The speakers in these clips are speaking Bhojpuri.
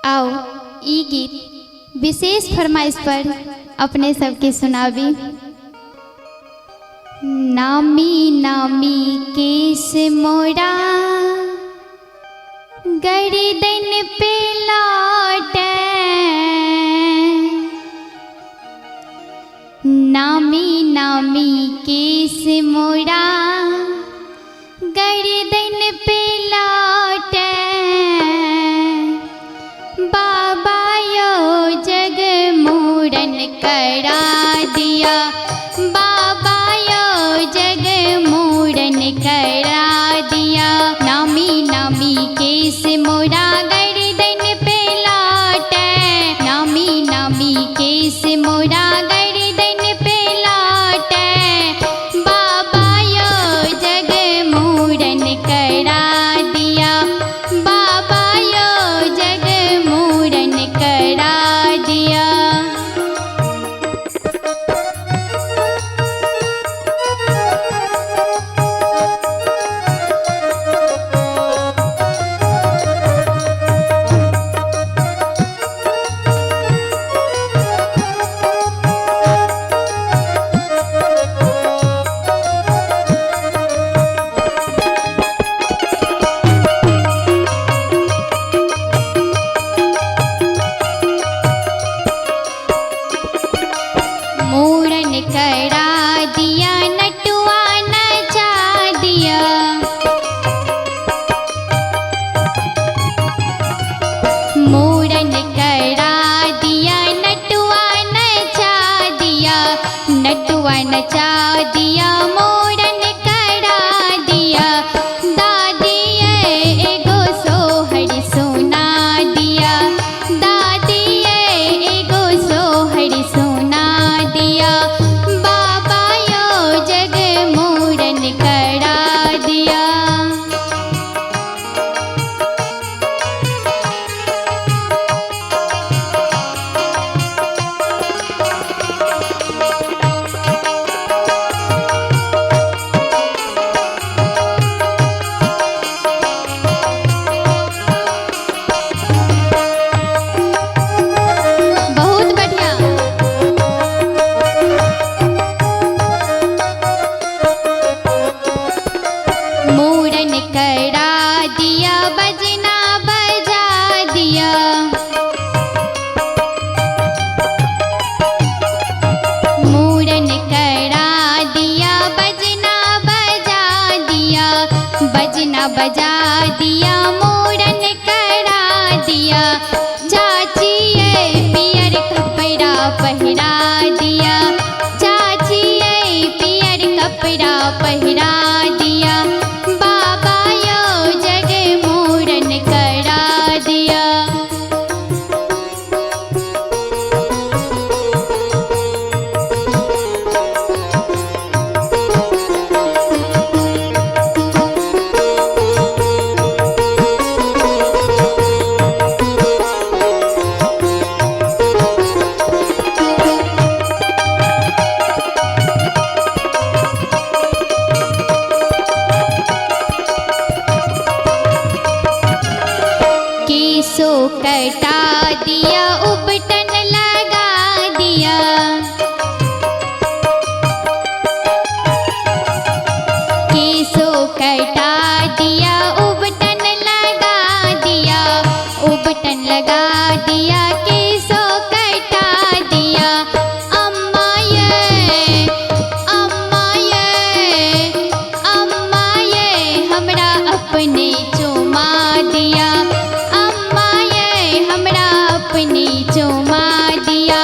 आओ ई गीत विशेष फरमाइश पर अपने सबके सुनावी। नामी नामी केस मोरा गर्दन पे लौटे, नामी नामी केस मोरा गर्दन पे लौटे, बाबा यो जग मूरन करा दिया, बाबा यो जग मूरन करा दिया। नामी नामी केस मोरा गर्दन पे लौटे, नामी नामी केस मोरा गर्दन पे लौटे, बाबा यो जग मूरन करा दिया, बाबा यो जग मूरन करा दिया। मूरन करा दिया नटुआ नचा दिया, मूरन करा दिया नटुआ नचा दिया, नटुआ नचा दिया मूरन करा दिया। दादी एगो सोहर सोना दिया, दादी एगो सोहर सोना दिया, बाबा यो जग मूरन करा दिया। बहुत बढ़िया। मूरन करा दिया बजना बजा दिया, मूरन करा दिया बजना बजा दिया, बजना बजा दिया मूरन करा दिया। चाची पियर कपड़ा पहरा दिया, चाची पियर कपड़ा पहरा दिया, बाबा यो जग मूरन करा दिया। केसो कटा दिया उपटन लगा दिया, केसो कटा दिया उपटन लगा दिया, उपटन लगा दिया केसो कटा दिया। अम्मा ये अम्मा ये अम्मा ये हमरा अपने चुमा दिया, अम्मा ये हमरा अपने चुमा दिया,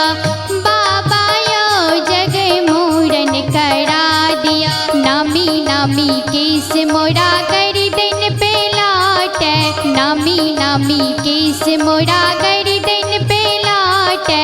बाबा यो जग मूरन करा दिया। नामी नामी केस मोरा गर्दन पे लौटे, नामी नामी केस मोरा गर्दन पे लौटे,